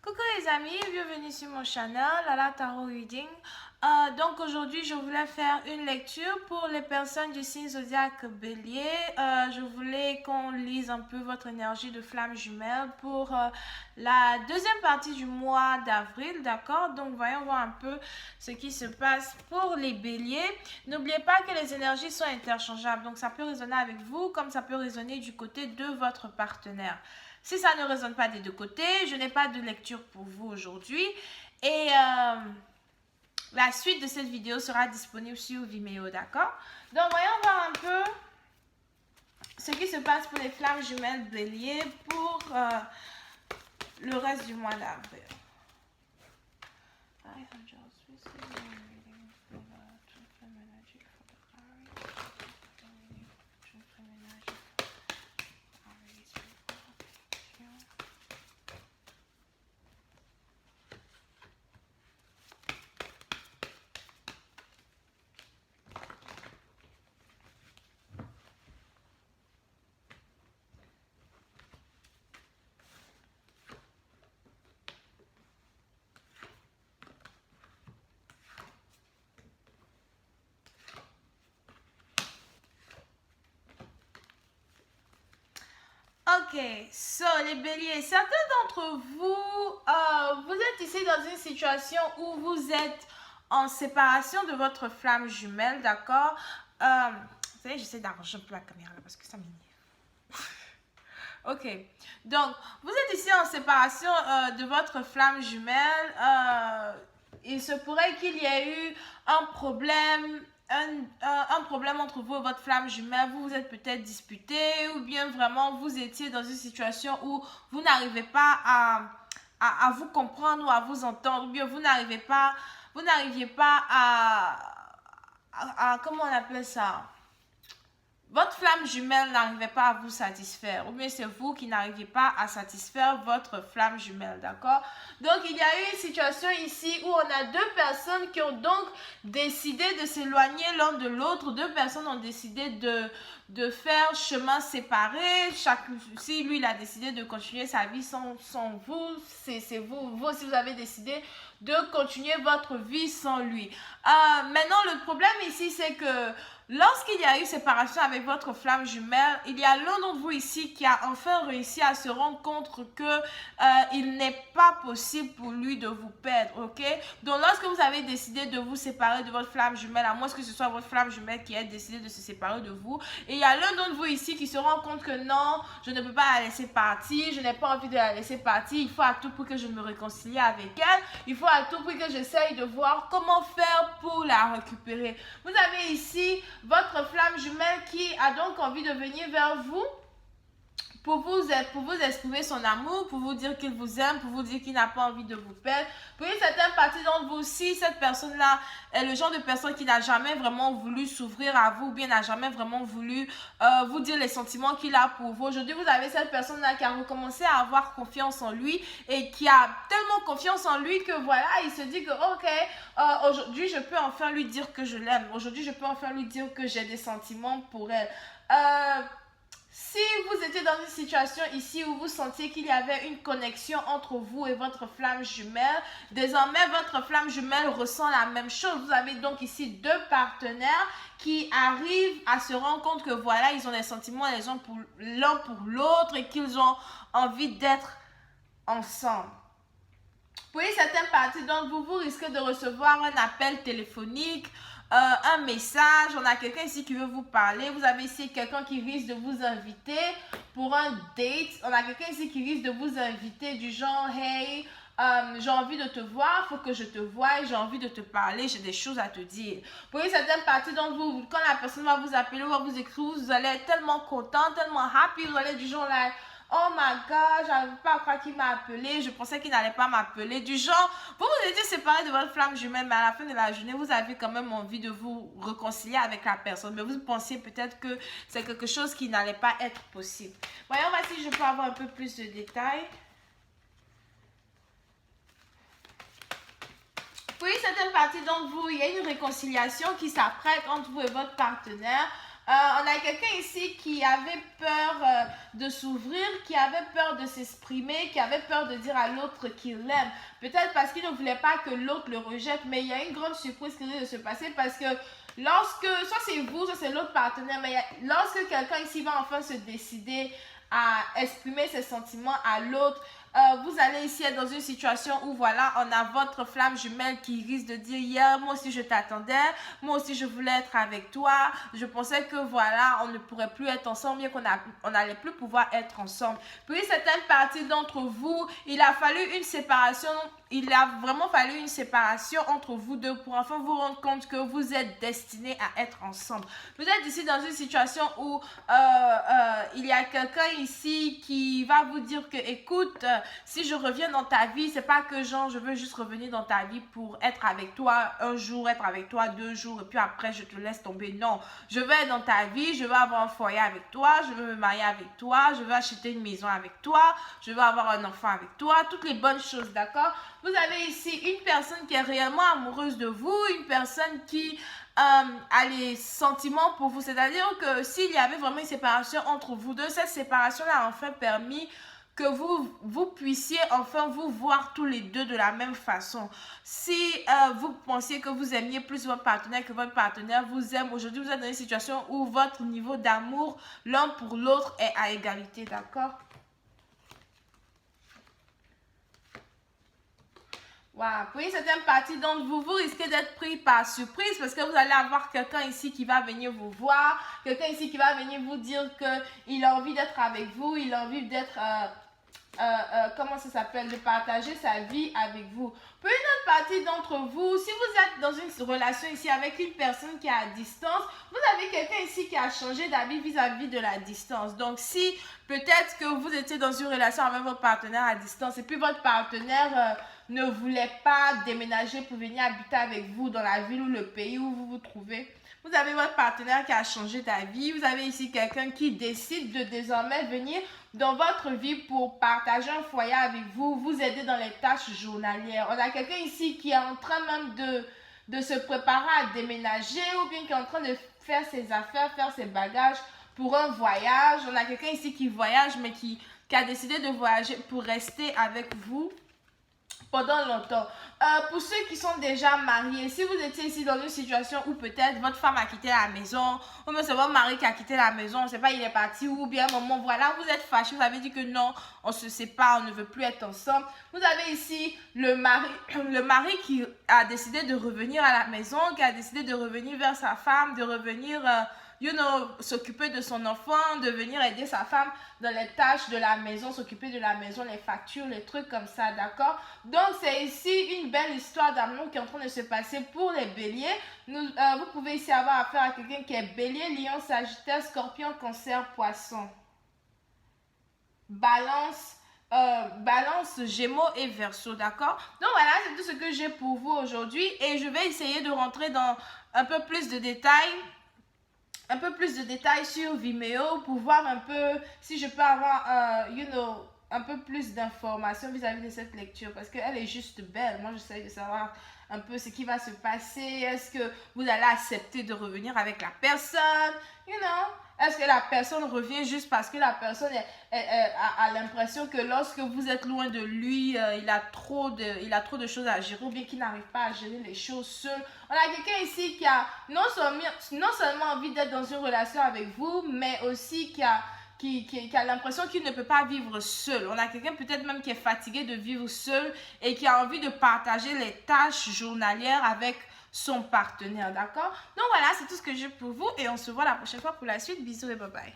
Coucou les amis, bienvenue sur mon channel, Lala Tarot Reading. Donc aujourd'hui, je voulais faire une lecture pour les personnes du signe zodiaque Bélier. Je voulais qu'on lise un peu votre énergie de flamme jumelle pour la deuxième partie du mois d'avril, d'accord? Donc voyons voir un peu ce qui se passe pour les Béliers. N'oubliez pas que les énergies sont interchangeables, donc ça peut résonner avec vous comme ça peut résonner du côté de votre partenaire. Si ça ne résonne pas des deux côtés, je n'ai pas de lecture pour vous aujourd'hui. Et la suite de cette vidéo sera disponible sur Vimeo, d'accord? Donc, voyons voir un peu ce qui se passe pour les flammes jumelles Bélier pour le reste du mois d'avril. Ok, so les béliers, certains d'entre vous, vous êtes ici dans une situation où vous êtes en séparation de votre flamme jumelle, d'accord? Vous savez, j'essaie d'arranger un peu la caméra là parce que ça m'énerve. Ok, donc vous êtes ici en séparation de votre flamme jumelle. Il se pourrait qu'il y ait eu un problème. Un problème entre vous et votre flamme jumelle, vous vous êtes peut-être disputé ou bien vraiment vous étiez dans une situation où vous n'arrivez pas à vous comprendre ou à vous entendre, ou bien vous n'arriviez pas comment on appelle ça? Votre flamme jumelle n'arrivait pas à vous satisfaire, ou bien c'est vous qui n'arriviez pas à satisfaire votre flamme jumelle, d'accord? Donc, il y a eu une situation ici où on a deux personnes qui ont donc décidé de s'éloigner l'un de l'autre. Deux personnes ont décidé de faire chemin séparé. Si lui, il a décidé de continuer sa vie sans vous, c'est vous. Vous aussi, vous avez décidé de continuer votre vie sans lui. Maintenant, le problème ici, c'est que lorsqu'il y a eu séparation avec votre flamme jumelle, il y a l'un d'entre vous ici qui a enfin réussi à se rendre compte que il n'est pas possible pour lui de vous perdre, ok? Donc lorsque vous avez décidé de vous séparer de votre flamme jumelle, à moins que ce soit votre flamme jumelle qui ait décidé de se séparer de vous, et il y a l'un d'entre vous ici qui se rend compte que non, je ne peux pas la laisser partir, je n'ai pas envie de la laisser partir, il faut à tout prix que je me réconcilie avec elle, il faut à tout prix que j'essaye de voir comment faire pour la récupérer. Vous avez ici votre flamme jumelle qui a donc envie de venir vers vous pour vous exprimer son amour, pour vous dire qu'il vous aime, pour vous dire qu'il n'a pas envie de vous perdre. Pour une certaine partie d'entre vous, si cette personne-là est le genre de personne qui n'a jamais vraiment voulu s'ouvrir à vous, ou bien n'a jamais vraiment voulu vous dire les sentiments qu'il a pour vous. Aujourd'hui, vous avez cette personne-là qui a recommencé à avoir confiance en lui et qui a tellement confiance en lui que voilà, il se dit que ok, aujourd'hui, je peux enfin lui dire que je l'aime. Aujourd'hui, je peux enfin lui dire que j'ai des sentiments pour elle. Si vous étiez dans une situation ici où vous sentiez qu'il y avait une connexion entre vous et votre flamme jumelle, désormais votre flamme jumelle ressent la même chose. Vous avez donc ici deux partenaires qui arrivent à se rendre compte que voilà, ils ont des sentiments l'un pour l'autre et qu'ils ont envie d'être ensemble. Pour une certaine partie d'entre vous, vous risquez de recevoir un appel téléphonique, un message, on a quelqu'un ici qui veut vous parler, vous avez ici quelqu'un qui risque de vous inviter pour un date, on a quelqu'un ici qui risque de vous inviter du genre, hey, j'ai envie de te voir, il faut que je te voie, j'ai envie de te parler, j'ai des choses à te dire. Pour une certaine partie d'entre vous, quand la personne va vous appeler ou va vous écrire, vous allez être tellement content, tellement happy, vous allez du genre là, oh my god, j'arrive pas à croire qu'il m'a appelé, je pensais qu'il n'allait pas m'appeler. Du genre, vous étiez séparés de votre flamme jumelle, mais à la fin de la journée, vous avez quand même envie de vous réconcilier avec la personne. Mais vous pensiez peut-être que c'est quelque chose qui n'allait pas être possible. Voyons voir si je peux avoir un peu plus de détails. Pour une certaine partie d'entre vous, il y a une réconciliation qui s'apprête entre vous et votre partenaire. On a quelqu'un ici qui avait peur de s'ouvrir, qui avait peur de s'exprimer, qui avait peur de dire à l'autre qu'il l'aime. Peut-être parce qu'il ne voulait pas que l'autre le rejette, mais il y a une grande surprise qui risque de se passer parce que lorsque, soit c'est vous, soit c'est l'autre partenaire, mais lorsque quelqu'un ici va enfin se décider à exprimer ses sentiments à l'autre, vous allez ici être dans une situation où voilà, on a votre flamme jumelle qui risque de dire hier, moi aussi je t'attendais, moi aussi je voulais être avec toi, je pensais que voilà, on ne pourrait plus être ensemble, bien on n'allait plus pouvoir être ensemble. Puis certaines parties d'entre vous, il a fallu une séparation. Il a vraiment fallu une séparation entre vous deux pour enfin vous rendre compte que vous êtes destinés à être ensemble. Vous êtes ici dans une situation où il y a quelqu'un ici qui va vous dire que, écoute, si je reviens dans ta vie, c'est pas que genre je veux juste revenir dans ta vie pour être avec toi un jour, être avec toi 2 jours et puis après je te laisse tomber. Non, je veux être dans ta vie, je veux avoir un foyer avec toi, je veux me marier avec toi, je veux acheter une maison avec toi, je veux avoir un enfant avec toi, toutes les bonnes choses, d'accord? Vous avez ici une personne qui est réellement amoureuse de vous, une personne qui a les sentiments pour vous. C'est-à-dire que s'il y avait vraiment une séparation entre vous deux, cette séparation-là a enfin permis que vous puissiez enfin vous voir tous les deux de la même façon. Si vous pensiez que vous aimiez plus votre partenaire que votre partenaire vous aime, aujourd'hui vous êtes dans une situation où votre niveau d'amour l'un pour l'autre est à égalité, d'accord? Voilà. Pour une certaine partie d'entre vous, vous risquez d'être pris par surprise parce que vous allez avoir quelqu'un ici qui va venir vous voir, quelqu'un ici qui va venir vous dire qu'il a envie d'être avec vous, il a envie d'être, comment ça s'appelle, de partager sa vie avec vous. Pour une autre partie d'entre vous, si vous êtes dans une relation ici avec une personne qui est à distance, vous avez quelqu'un ici qui a changé d'avis vis-à-vis de la distance. Donc, si peut-être que vous étiez dans une relation avec votre partenaire à distance et puis votre partenaire ne voulait pas déménager pour venir habiter avec vous dans la ville ou le pays où vous vous trouvez, vous avez votre partenaire qui a changé d'avis. Vous avez ici quelqu'un qui décide de désormais venir dans votre vie pour partager un foyer avec vous, vous aider dans les tâches journalières. On a quelqu'un ici qui est en train même de se préparer à déménager ou bien qui est en train de faire ses affaires, faire ses bagages pour un voyage. On a quelqu'un ici qui voyage mais qui a décidé de voyager pour rester avec vous pendant longtemps. Pour ceux qui sont déjà mariés, si vous étiez ici dans une situation où peut-être votre femme a quitté la maison, ou même c'est votre mari qui a quitté la maison, on ne sait pas, il est parti, ou bien à un moment, voilà, vous êtes fâchés, vous avez dit que non, on se sépare, on ne veut plus être ensemble. Vous avez ici le mari qui a décidé de revenir à la maison, qui a décidé de revenir vers sa femme, de revenir s'occuper de son enfant, de venir aider sa femme dans les tâches de la maison, s'occuper de la maison, les factures, les trucs comme ça, d'accord? Donc, c'est ici une belle histoire d'amour qui est en train de se passer pour les béliers. Vous pouvez ici avoir affaire à quelqu'un qui est bélier, lion, sagittaire, scorpion, cancer, poisson. Balance, Gémeaux et Verseau, d'accord? Donc voilà, c'est tout ce que j'ai pour vous aujourd'hui et je vais essayer de rentrer dans un peu plus de détails sur Vimeo pour voir un peu si je peux avoir un peu plus d'informations vis-à-vis de cette lecture parce qu'elle est juste belle. Moi, j'essaie de savoir un peu ce qui va se passer. Est-ce que vous allez accepter de revenir avec la personne? Est-ce que la personne revient juste parce que la personne a l'impression que lorsque vous êtes loin de lui, il a trop de choses à gérer ou bien qu'il n'arrive pas à gérer les choses seul. On a quelqu'un ici qui a non seulement envie d'être dans une relation avec vous, mais aussi qui a l'impression qu'il ne peut pas vivre seul. On a quelqu'un peut-être même qui est fatigué de vivre seul et qui a envie de partager les tâches journalières avec son partenaire, d'accord? Donc voilà, c'est tout ce que j'ai pour vous et on se voit la prochaine fois pour la suite. Bisous et bye bye.